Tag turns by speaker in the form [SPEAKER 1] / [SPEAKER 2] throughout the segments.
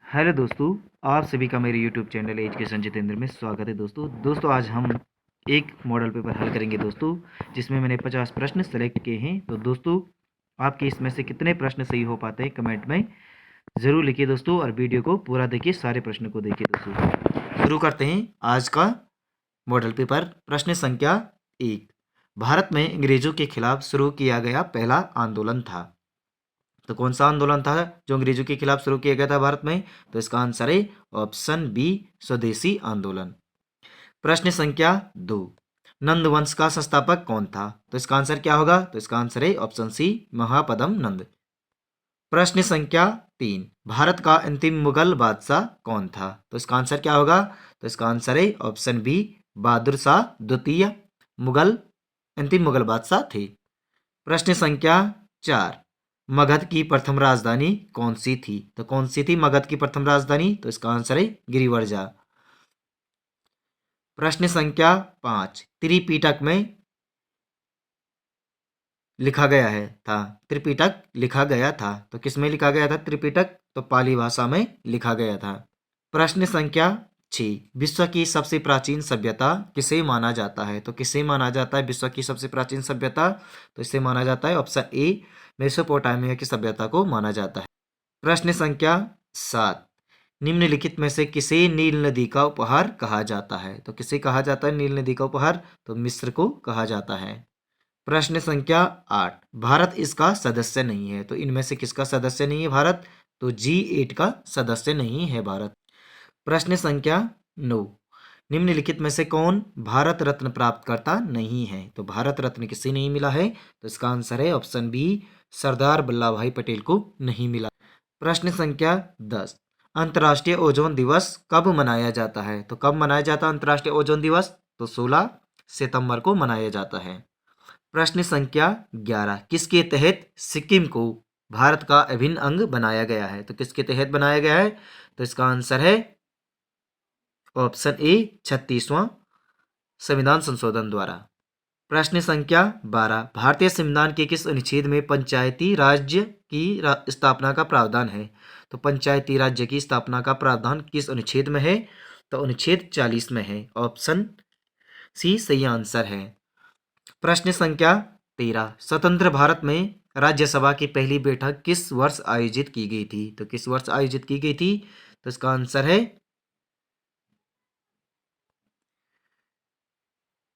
[SPEAKER 1] Hello दोस्तों, आप सभी का मेरे यूट्यूब चैनल एजुकेशन जितेंद्र में स्वागत है। दोस्तों आज हम एक मॉडल पेपर हल करेंगे दोस्तों, जिसमें मैंने 50 प्रश्न सेलेक्ट किए हैं। तो दोस्तों आपके इसमें से कितने प्रश्न सही हो पाते हैं कमेंट में ज़रूर लिखिए दोस्तों, और वीडियो को पूरा देखिए, सारे प्रश्न को देखिए दोस्तों। शुरू करते हैं आज का मॉडल पेपर। प्रश्न संख्या 1, भारत में अंग्रेजों के खिलाफ शुरू किया गया पहला आंदोलन था। तो कौन सा आंदोलन था जो अंग्रेजों के खिलाफ शुरू किया गया था भारत में? तो इसका आंसर है ऑप्शन बी, स्वदेशी आंदोलन। प्रश्न संख्या 2, नंद वंश का संस्थापक कौन था? तो इसका आंसर क्या होगा? तो इसका आंसर है ऑप्शन सी, महापद्म नंद। प्रश्न संख्या 3, भारत का अंतिम मुगल बादशाह कौन था? तो इसका आंसर क्या होगा? तो इसका आंसर है ऑप्शन बी, बहादुर शाह द्वितीय मुगल अंतिम मुगल बादशाह थे। प्रश्न संख्या 4, मगध की प्रथम राजधानी कौन सी थी? तो कौन सी थी मगध की प्रथम राजधानी? तो इसका आंसर है गिरिवर्जा। प्रश्न संख्या 5, त्रिपिटक में लिखा गया है था। त्रिपिटक लिखा गया था, तो किस में लिखा गया था त्रिपिटक? तो पाली भाषा में लिखा गया था। प्रश्न संख्या 6, विश्व की सबसे प्राचीन सभ्यता किसे माना जाता है? तो किसे माना जाता है विश्व की सबसे प्राचीन सभ्यता? तो इसे माना जाता है ऑप्शन ए, मेसोपोटामिया की सभ्यता को माना जाता है। प्रश्न संख्या 7, निम्नलिखित में से किसे नील नदी का उपहार कहा जाता है? तो किसे कहा जाता है नील नदी का उपहार? तो मिस्र को कहा जाता है। प्रश्न संख्या 8, भारत इसका सदस्य नहीं है। तो इनमें से किसका सदस्य नहीं है भारत? तो G8 का सदस्य नहीं है भारत। प्रश्न संख्या 9, निम्नलिखित में से कौन भारत रत्न प्राप्त करता नहीं है? तो भारत रत्न किसे नहीं मिला है? तो इसका आंसर है ऑप्शन बी, सरदार वल्लभ भाई पटेल को नहीं मिला। प्रश्न संख्या 10, अंतर्राष्ट्रीय ओजोन दिवस कब मनाया जाता है? तो कब मनाया जाता है अंतर्राष्ट्रीय ओजोन दिवस? तो 16 सितंबर को मनाया जाता है। प्रश्न संख्या 11, किसके तहत सिक्किम को भारत का अभिन्न अंग बनाया गया है? तो किसके तहत बनाया गया है? तो इसका आंसर है ऑप्शन ए, 36वां संविधान संशोधन द्वारा। प्रश्न संख्या 12, भारतीय संविधान के किस अनुच्छेद में पंचायती राज्य की स्थापना का प्रावधान है? तो पंचायती राज्य की स्थापना का प्रावधान किस अनुच्छेद में है? तो अनुच्छेद 40 में है। ऑप्शन सी सही आंसर है। प्रश्न संख्या 13, स्वतंत्र भारत में राज्यसभा की पहली बैठक किस वर्ष आयोजित की गई थी? तो किस वर्ष आयोजित की गई थी? तो इसका आंसर है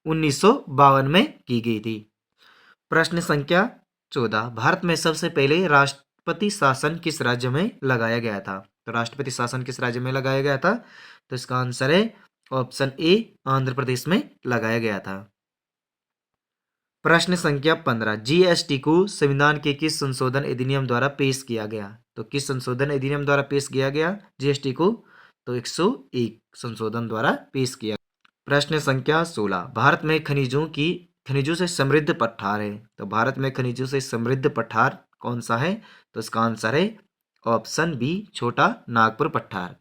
[SPEAKER 1] 1952 में की गई थी। प्रश्न संख्या 14, भारत में सबसे पहले राष्ट्रपति शासन किस राज्य में लगाया गया था? तो राष्ट्रपति शासन किस राज्य में लगाया गया था? तो इसका आंसर है ऑप्शन ए, आंध्र प्रदेश में लगाया गया था। प्रश्न संख्या 15, जीएसटी को संविधान के किस संशोधन अधिनियम द्वारा पेश किया गया? तो किस संशोधन अधिनियम द्वारा पेश किया गया जीएसटी को? तो 101 संशोधन द्वारा पेश किया। प्रश्न संख्या 16, भारत में खनिजों से समृद्ध पठार है। तो भारत में खनिजों से समृद्ध पठार कौन सा है? तो इसका आंसर है ऑप्शन बी, छोटा नागपुर पठार।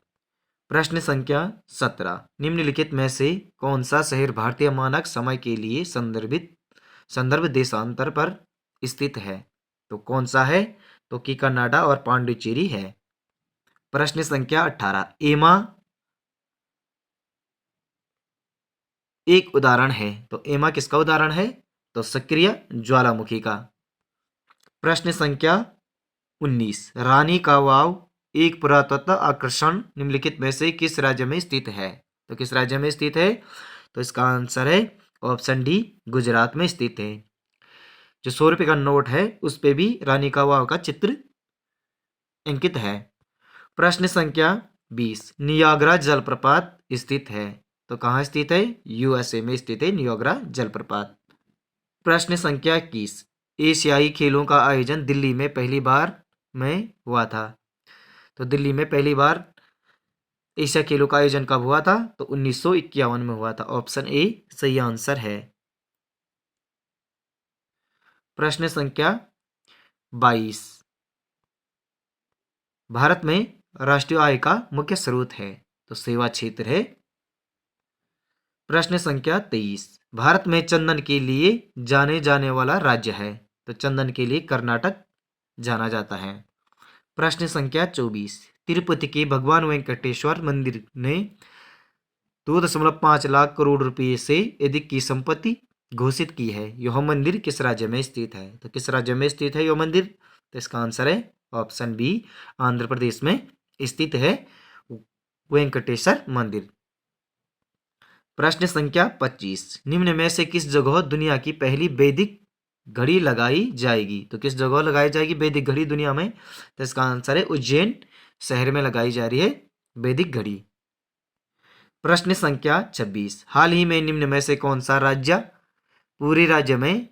[SPEAKER 1] प्रश्न संख्या 17, निम्नलिखित में से कौन सा शहर भारतीय मानक समय के लिए संदर्भ देशांतर पर स्थित है? तो कौन सा है? तो किकानाडा और पांडिचेरी है। प्रश्न संख्या 18, एमा एक उदाहरण है। तो एमा किसका उदाहरण है? तो सक्रिय ज्वालामुखी का। प्रश्न संख्या 19, रानी का वाव एक पुरातत्व आकर्षण निम्नलिखित में से किस राज्य में स्थित है? तो किस राज्य में स्थित है? तो इसका आंसर है ऑप्शन डी, गुजरात में स्थित है। जो 100 रुपये का नोट है उस पे भी रानी का वाव का चित्र अंकित है। प्रश्न संख्या 20, नियाग्रा जलप्रपात स्थित है। तो कहाँ स्थित है? यूएसए में स्थित है नियाग्रा जलप्रपात। प्रश्न संख्या 21, एशियाई खेलों का आयोजन दिल्ली में पहली बार में हुआ था। तो दिल्ली में पहली बार एशिया खेलों का आयोजन कब हुआ था? तो 1951 में हुआ था। ऑप्शन ए सही आंसर है। प्रश्न संख्या 22, भारत में राष्ट्रीय आय का मुख्य स्रोत है। तो सेवा क्षेत्र है। प्रश्न संख्या 23, भारत में चंदन के लिए जाने जाने वाला राज्य है। तो चंदन के लिए कर्नाटक जाना जाता है। प्रश्न संख्या 24। तिरुपति के भगवान वेंकटेश्वर मंदिर ने 2.5 लाख करोड़ रुपए से अधिक की संपत्ति घोषित की है। यह मंदिर किस राज्य में स्थित है? तो किस राज्य में स्थित है यह मंदिर? तो इसका आंसर है ऑप्शन बी, आंध्र प्रदेश में स्थित है वेंकटेश्वर मंदिर। प्रश्न संख्या 25। निम्न में से किस जगह दुनिया की पहली वैदिक घड़ी लगाई जाएगी? तो किस जगह लगाई जाएगी वैदिक घड़ी दुनिया में? तो इसका आंसर है उज्जैन शहर में लगाई जा रही है वैदिक घड़ी। प्रश्न संख्या 26। हाल ही में निम्न में से कौन सा राज्य पूरे राज्य में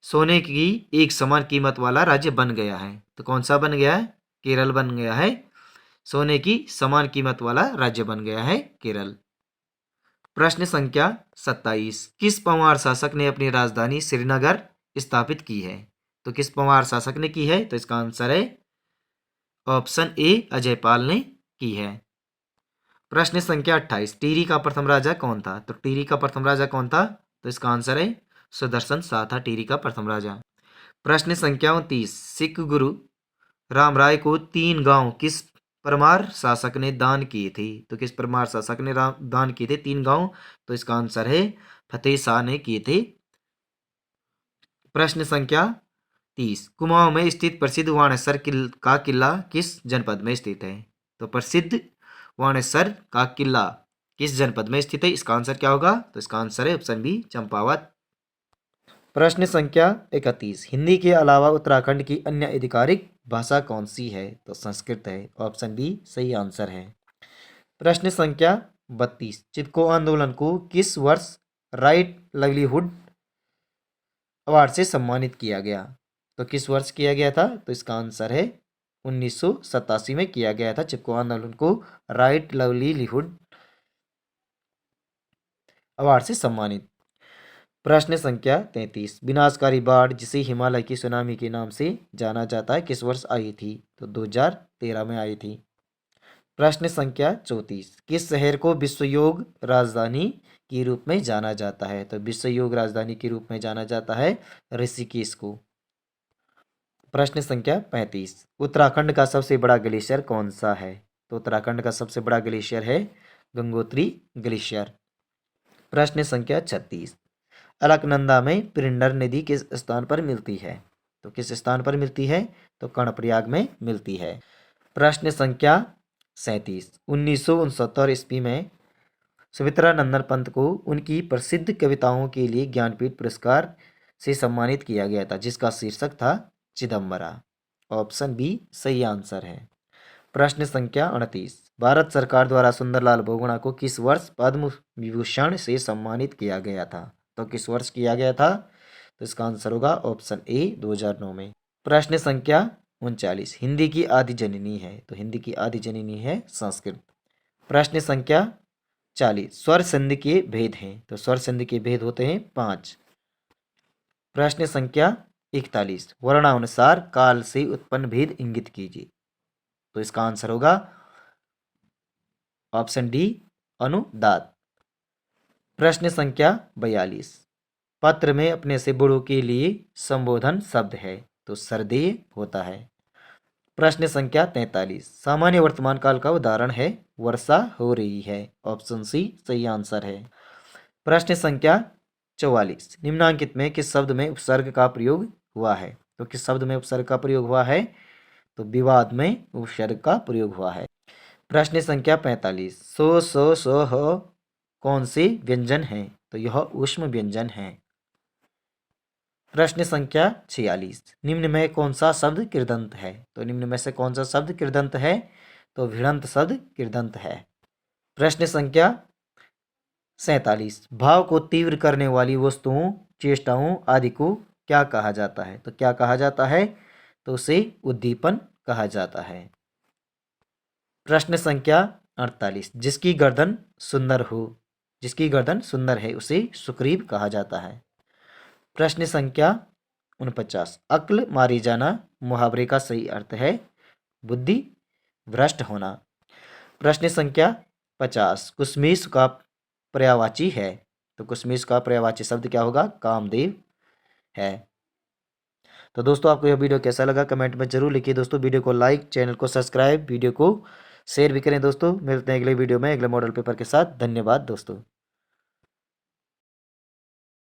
[SPEAKER 1] सोने की एक समान कीमत वाला राज्य बन गया है? तो कौन सा बन गया है? केरल बन गया है। सोने की समान कीमत वाला राज्य बन गया है केरल। प्रश्न संख्या 27। किस पंवार शासक ने अपनी राजधानी श्रीनगर स्थापित की है? तो किस पंवार शासक ने की है? तो इसका आंसर है ऑप्शन ए, अजयपाल ने की है। प्रश्न संख्या 28। टिहरी का प्रथम राजा कौन था? तो टिहरी का प्रथम राजा कौन था? तो इसका आंसर है सुदर्शन शाह था टिहरी का प्रथम राजा। प्रश्न संख्या 29। सिख गुरु राम राय को 3 गांव किस परमार शासक ने दान किए थे? तो किस परमार शासक ने दान किए थे 3 गांव? तो इसका आंसर है फतेह शाह ने किए थे। प्रश्न संख्या 30। कुमाऊं में स्थित प्रसिद्ध वाणेश्वर का किला किस जनपद में स्थित है? तो प्रसिद्ध वाणेश्वर का किला किस जनपद में स्थित है? इसका आंसर क्या होगा? तो इसका आंसर है ऑप्शन बी, चंपावत। प्रश्न संख्या 31। हिंदी के अलावा उत्तराखंड की अन्य आधिकारिक भाषा कौन सी है? तो संस्कृत है। ऑप्शन बी सही आंसर है। प्रश्न संख्या 32। चिपको आंदोलन को किस वर्ष राइट लाइवलीहुड अवार्ड से सम्मानित किया गया? तो किस वर्ष किया गया था? तो इसका आंसर है 1987 में किया गया था चिपको आंदोलन को राइट लाइवलीहुड अवार्ड से सम्मानित। प्रश्न संख्या 33। विनाशकारी बाढ़ जिसे हिमालय की सुनामी के नाम से जाना जाता है किस वर्ष आई थी? तो 2013 में आई थी। प्रश्न संख्या 34। किस शहर को विश्व योग राजधानी के रूप में जाना जाता है? तो विश्व योग राजधानी के रूप में जाना जाता है ऋषिकेश को। प्रश्न संख्या 35। उत्तराखंड का सबसे बड़ा ग्लेशियर कौन सा है? तो उत्तराखंड का सबसे बड़ा ग्लेशियर है गंगोत्री ग्लेशियर। प्रश्न संख्या 36। अलकनंदा में पिंडर नदी किस स्थान पर मिलती है? तो किस स्थान पर मिलती है? तो कर्णप्रयाग में मिलती है। प्रश्न संख्या 37। 1969 ईस्वी में सुमित्रा नंदन पंत को उनकी प्रसिद्ध कविताओं के लिए ज्ञानपीठ पुरस्कार से सम्मानित किया गया था जिसका शीर्षक था चिदम्बरा। ऑप्शन बी सही आंसर है। प्रश्न संख्या 38। भारत सरकार द्वारा सुंदरलाल बहुगुणा को किस वर्ष पद्म विभूषण से सम्मानित किया गया था? तो किस वर्ष किया गया था? तो इसका आंसर होगा ऑप्शन ए, 2009 में। प्रश्न संख्या 39। हिंदी की आदि जननी है? तो हिंदी की आदि जननी है संस्कृत। प्रश्न संख्या 40। स्वर संधि के भेद हैं? तो स्वर संधि के भेद होते हैं 5। प्रश्न संख्या 41। वर्णानुसार काल से उत्पन्न भेद इंगित कीजिए। तो इसका आंसर होगा ऑप्शन डी, अनुदात। प्रश्न संख्या 42। पत्र में अपने से बड़ों के लिए संबोधन शब्द है? तो सरदेय होता है। प्रश्न संख्या 43। सामान्य वर्तमान काल का उदाहरण है वर्षा हो रही है। ऑप्शन सी सही आंसर है। प्रश्न संख्या 44। निम्नांकित में किस शब्द में उपसर्ग का प्रयोग हुआ है? तो किस शब्द में उपसर्ग का प्रयोग हुआ है? तो विवाद में उपसर्ग का प्रयोग हुआ है। प्रश्न संख्या 45। सो हो कौन से व्यंजन है? तो यह ऊष्म व्यंजन है। प्रश्न संख्या 46। निम्न में कौन सा शब्द कृदंत है? तो निम्न में से कौन सा शब्द कृदंत है? तो भिड़ंत शब्द कृदंत है। प्रश्न संख्या 47। भाव को तीव्र करने वाली वस्तुओं, चेष्टाओं आदि को क्या कहा जाता है? तो क्या कहा जाता है? तो उसे उद्दीपन कहा जाता है। प्रश्न संख्या 48। जिसकी गर्दन सुंदर हो, जिसकी गर्दन सुंदर है उसे सुग्रीव कहा जाता है। प्रश्न संख्या 49। अक्ल मारी जाना मुहावरे का सही अर्थ है बुद्धि भ्रष्ट होना। प्रश्न संख्या 50। कुसमिश का पर्यायवाची है? तो कुसमिश का पर्यायवाची शब्द क्या होगा? कामदेव है। तो दोस्तों आपको यह वीडियो कैसा लगा कमेंट में जरूर लिखिए दोस्तों। वीडियो को लाइक, चैनल को सब्सक्राइब, वीडियो को शेयर भी करें दोस्तों। मिलते हैं अगले वीडियो में अगले मॉडल पेपर के साथ। धन्यवाद दोस्तों।